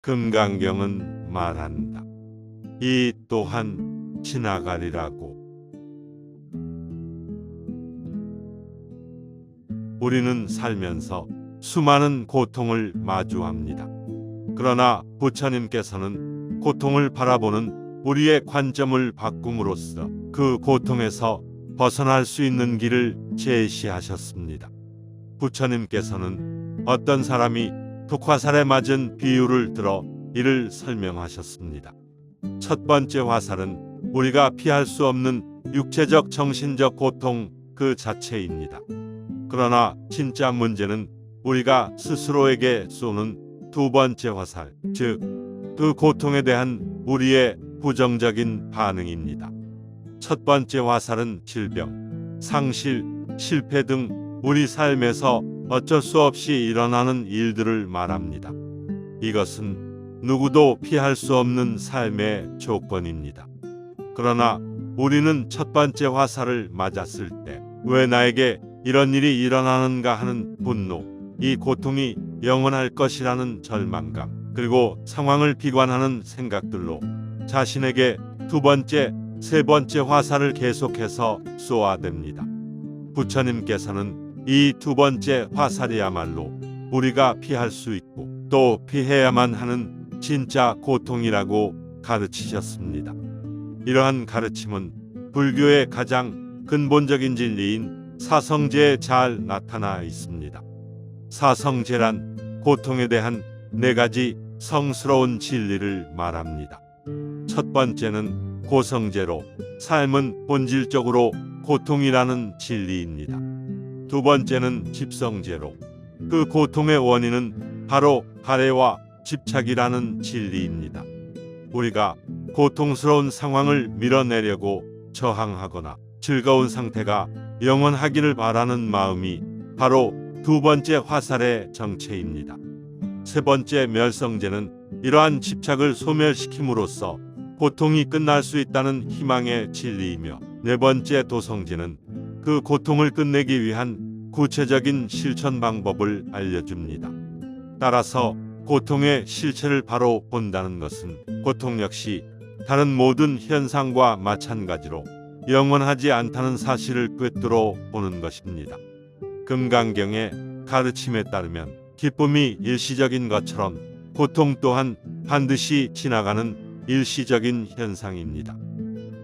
금강경은 말한다. 이 또한 지나가리라고. 우리는 살면서 수많은 고통을 마주합니다. 그러나 부처님께서는 고통을 바라보는 우리의 관점을 바꿈으로써 그 고통에서 벗어날 수 있는 길을 제시하셨습니다. 부처님께서는 어떤 사람이 독화살에 맞은 비유를 들어 이를 설명하셨습니다. 첫 번째 화살은 우리가 피할 수 없는 육체적 정신적 고통 그 자체입니다. 그러나 진짜 문제는 우리가 스스로에게 쏘는 두 번째 화살, 즉 그 고통에 대한 우리의 부정적인 반응입니다. 첫 번째 화살은 질병, 상실, 실패 등 우리 삶에서 어쩔 수 없이 일어나는 일들을 말합니다. 이것은 누구도 피할 수 없는 삶의 조건입니다. 그러나 우리는 첫 번째 화살을 맞았을 때 왜 나에게 이런 일이 일어나는가 하는 분노, 이 고통이 영원할 것이라는 절망감, 그리고 상황을 비관하는 생각들로 자신에게 두 번째, 세 번째 화살을 계속해서 쏘아댑니다. 부처님께서는 이 두 번째 화살이야말로 우리가 피할 수 있고 또 피해야만 하는 진짜 고통이라고 가르치셨습니다. 이러한 가르침은 불교의 가장 근본적인 진리인 사성제에 잘 나타나 있습니다. 사성제란 고통에 대한 네 가지 성스러운 진리를 말합니다. 첫 번째는 고성제로, 삶은 본질적으로 고통이라는 진리입니다. 두 번째는 집성제로, 그 고통의 원인은 바로 발해와 집착이라는 진리입니다. 우리가 고통스러운 상황을 밀어내려고 저항하거나 즐거운 상태가 영원하기를 바라는 마음이 바로 두 번째 화살의 정체입니다. 세 번째 멸성제는 이러한 집착을 소멸시킴으로써 고통이 끝날 수 있다는 희망의 진리이며, 네 번째 도성제는 그 고통을 끝내기 위한 구체적인 실천 방법을 알려줍니다. 따라서 고통의 실체를 바로 본다는 것은 고통 역시 다른 모든 현상과 마찬가지로 영원하지 않다는 사실을 꿰뚫어 보는 것입니다. 금강경의 가르침에 따르면 기쁨이 일시적인 것처럼 고통 또한 반드시 지나가는 일시적인 현상입니다.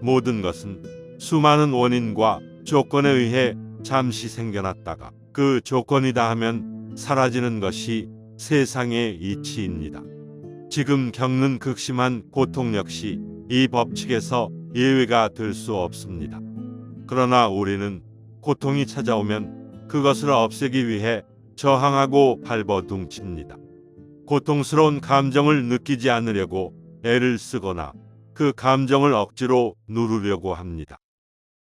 모든 것은 수많은 원인과 조건에 의해 잠시 생겨났다가 그 조건이다 하면 사라지는 것이 세상의 이치입니다. 지금 겪는 극심한 고통 역시 이 법칙에서 예외가 될 수 없습니다. 그러나 우리는 고통이 찾아오면 그것을 없애기 위해 저항하고 발버둥칩니다. 고통스러운 감정을 느끼지 않으려고 애를 쓰거나 그 감정을 억지로 누르려고 합니다.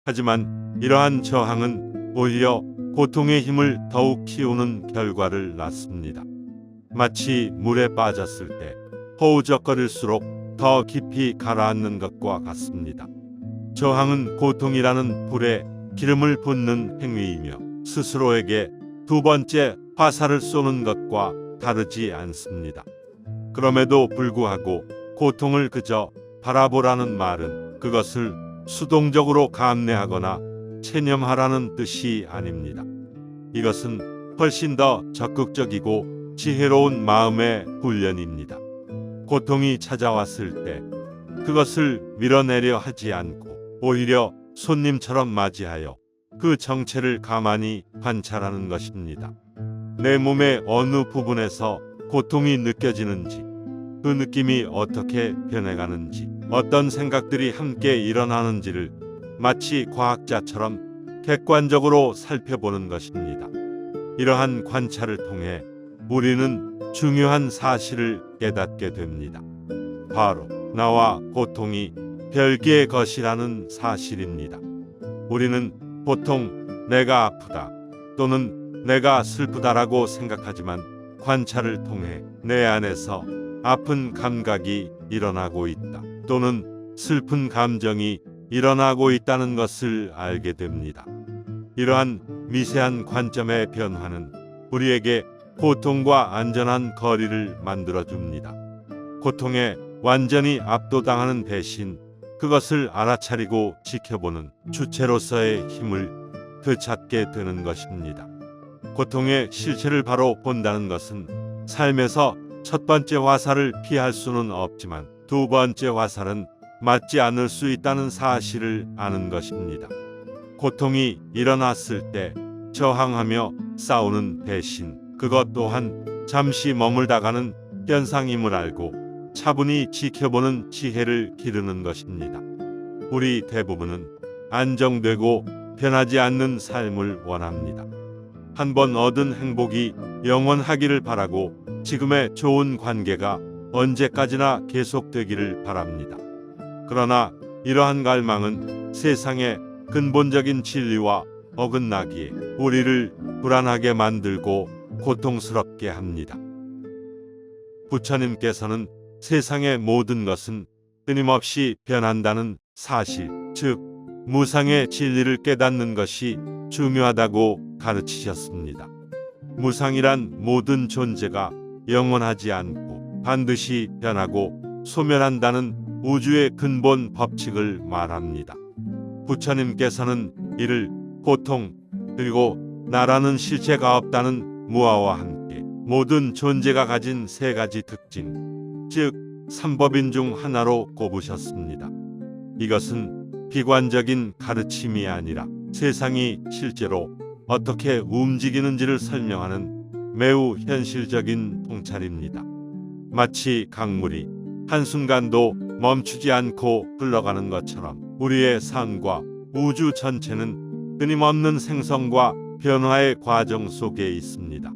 하지만 이러한 저항은 오히려 고통의 힘을 더욱 키우는 결과를 낳습니다. 마치 물에 빠졌을 때 허우적거릴수록 더 깊이 가라앉는 것과 같습니다. 저항은 고통이라는 불에 기름을 붓는 행위이며 스스로에게 두 번째 화살을 쏘는 것과 다르지 않습니다. 그럼에도 불구하고 고통을 그저 바라보라는 말은 그것을 수동적으로 감내하거나 체념하라는 뜻이 아닙니다. 이것은 훨씬 더 적극적이고 지혜로운 마음의 훈련입니다. 고통이 찾아왔을 때 그것을 밀어내려 하지 않고 오히려 손님처럼 맞이하여 그 정체를 가만히 관찰하는 것입니다. 내 몸의 어느 부분에서 고통이 느껴지는지, 그 느낌이 어떻게 변해가는지, 어떤 생각들이 함께 일어나는지를 마치 과학자처럼 객관적으로 살펴보는 것입니다. 이러한 관찰을 통해 우리는 중요한 사실을 깨닫게 됩니다. 바로 나와 고통이 별개의 것이라는 사실입니다. 우리는 보통 내가 아프다 또는 내가 슬프다라고 생각하지만 관찰을 통해 내 안에서 아픈 감각이 일어나고 있다 또는 슬픈 감정이 일어나고 있다는 것을 알게 됩니다. 이러한 미세한 관점의 변화는 우리에게 고통과 안전한 거리를 만들어줍니다. 고통에 완전히 압도당하는 대신 그것을 알아차리고 지켜보는 주체로서의 힘을 되찾게 되는 것입니다. 고통의 실체를 바로 본다는 것은 삶에서 첫 번째 화살을 피할 수는 없지만 두 번째 화살은 맞지 않을 수 있다는 사실을 아는 것입니다. 고통이 일어났을 때 저항하며 싸우는 대신 그것 또한 잠시 머물다가는 현상임을 알고 차분히 지켜보는 지혜를 기르는 것입니다. 우리 대부분은 안정되고 변하지 않는 삶을 원합니다. 한번 얻은 행복이 영원하기를 바라고 지금의 좋은 관계가 언제까지나 계속되기를 바랍니다. 그러나 이러한 갈망은 세상의 근본적인 진리와 어긋나기에 우리를 불안하게 만들고 고통스럽게 합니다. 부처님께서는 세상의 모든 것은 끊임없이 변한다는 사실, 즉 무상의 진리를 깨닫는 것이 중요하다고 가르치셨습니다. 무상이란 모든 존재가 영원하지 않고 반드시 변하고 소멸한다는 우주의 근본 법칙을 말합니다. 부처님께서는 이를 고통 그리고 나라는 실체가 없다는 무아와 함께 모든 존재가 가진 세 가지 특징, 즉 삼법인 중 하나로 꼽으셨습니다. 이것은 비관적인 가르침이 아니라 세상이 실제로 어떻게 움직이는지를 설명하는 매우 현실적인 통찰입니다. 마치 강물이 한순간도 멈추지 않고 흘러가는 것처럼 우리의 삶과 우주 전체는 끊임없는 생성과 변화의 과정 속에 있습니다.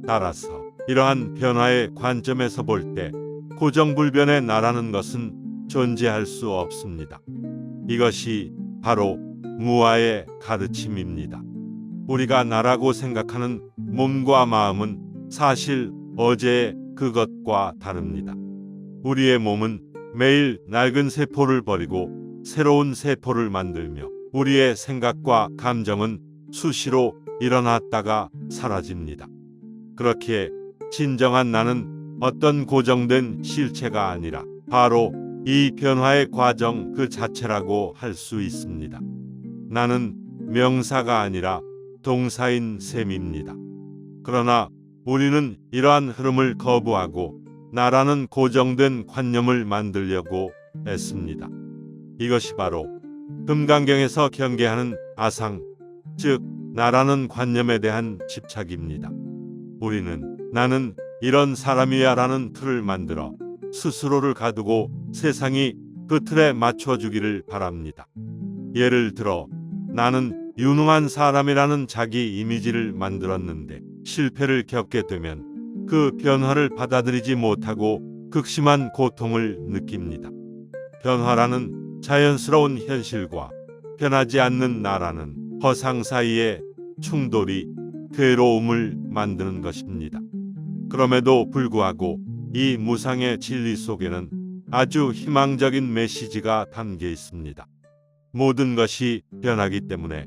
따라서 이러한 변화의 관점에서 볼 때 고정불변의 나라는 것은 존재할 수 없습니다. 이것이 바로 무아의 가르침입니다. 우리가 나라고 생각하는 몸과 마음은 사실 어제의 그것과 다릅니다. 우리의 몸은 매일 낡은 세포를 버리고 새로운 세포를 만들며 우리의 생각과 감정은 수시로 일어났다가 사라집니다. 그렇기에 진정한 나는 어떤 고정된 실체가 아니라 바로 이 변화의 과정 그 자체라고 할 수 있습니다. 나는 명사가 아니라 동사인 셈입니다. 그러나 우리는 이러한 흐름을 거부하고 나라는 고정된 관념을 만들려고 애씁니다. 이것이 바로 금강경에서 경계하는 아상, 즉 나라는 관념에 대한 집착입니다. 우리는 나는 이런 사람이야 라는 틀을 만들어 스스로를 가두고 세상이 그 틀에 맞춰주기를 바랍니다. 예를 들어 나는 유능한 사람이라는 자기 이미지를 만들었는데 실패를 겪게 되면 그 변화를 받아들이지 못하고 극심한 고통을 느낍니다. 변화라는 자연스러운 현실과 변하지 않는 나라는 허상 사이의 충돌이 괴로움을 만드는 것입니다. 그럼에도 불구하고 이 무상의 진리 속에는 아주 희망적인 메시지가 담겨 있습니다. 모든 것이 변하기 때문에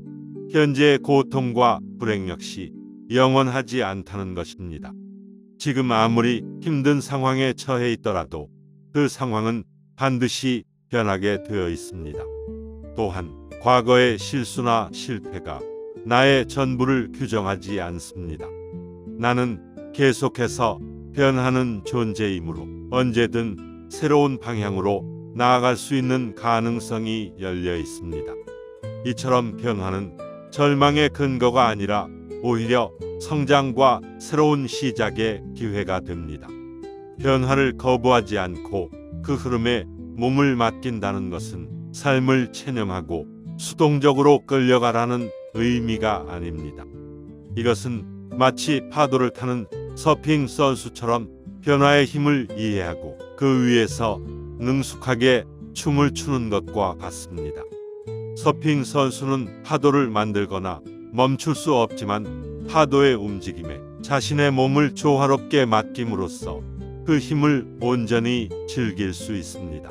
현재의 고통과 불행 역시 영원하지 않다는 것입니다. 지금 아무리 힘든 상황에 처해 있더라도 그 상황은 반드시 변하게 되어 있습니다. 또한 과거의 실수나 실패가 나의 전부를 규정하지 않습니다. 나는 계속해서 변하는 존재이므로 언제든 새로운 방향으로 나아갈 수 있는 가능성이 열려 있습니다. 이처럼 변화는 절망의 근거가 아니라 오히려 성장과 새로운 시작의 기회가 됩니다. 변화를 거부하지 않고 그 흐름에 몸을 맡긴다는 것은 삶을 체념하고 수동적으로 끌려가라는 의미가 아닙니다. 이것은 마치 파도를 타는 서핑 선수처럼 변화의 힘을 이해하고 그 위에서 능숙하게 춤을 추는 것과 같습니다. 서핑 선수는 파도를 만들거나 멈출 수 없지만 파도의 움직임에 자신의 몸을 조화롭게 맡김으로써 그 힘을 온전히 즐길 수 있습니다.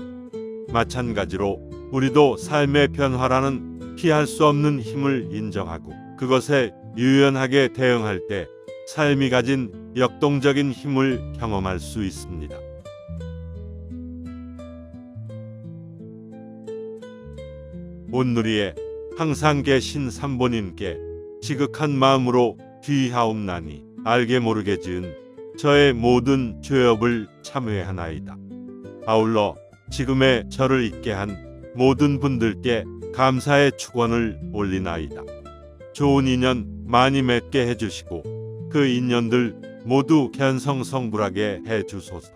마찬가지로 우리도 삶의 변화라는 피할 수 없는 힘을 인정하고 그것에 유연하게 대응할 때 삶이 가진 역동적인 힘을 경험할 수 있습니다. 온누리에 항상 계신 삼보님께 지극한 마음으로 귀하옵나니 알게 모르게 지은 저의 모든 죄업을 참회하나이다. 아울러 지금의 저를 있게 한 모든 분들께 감사의 축원을 올리나이다. 좋은 인연 많이 맺게 해주시고 그 인연들 모두 견성성불하게 해주소서.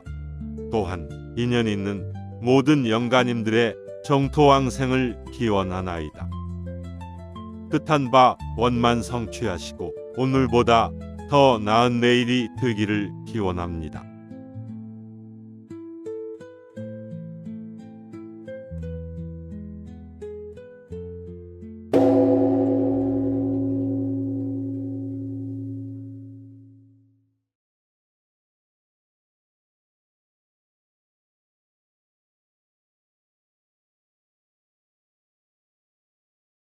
또한 인연 있는 모든 영가님들의 정토왕생을 기원하나이다. 뜻한 바 원만 성취하시고 오늘보다 더 나은 내일이 되기를 기원합니다.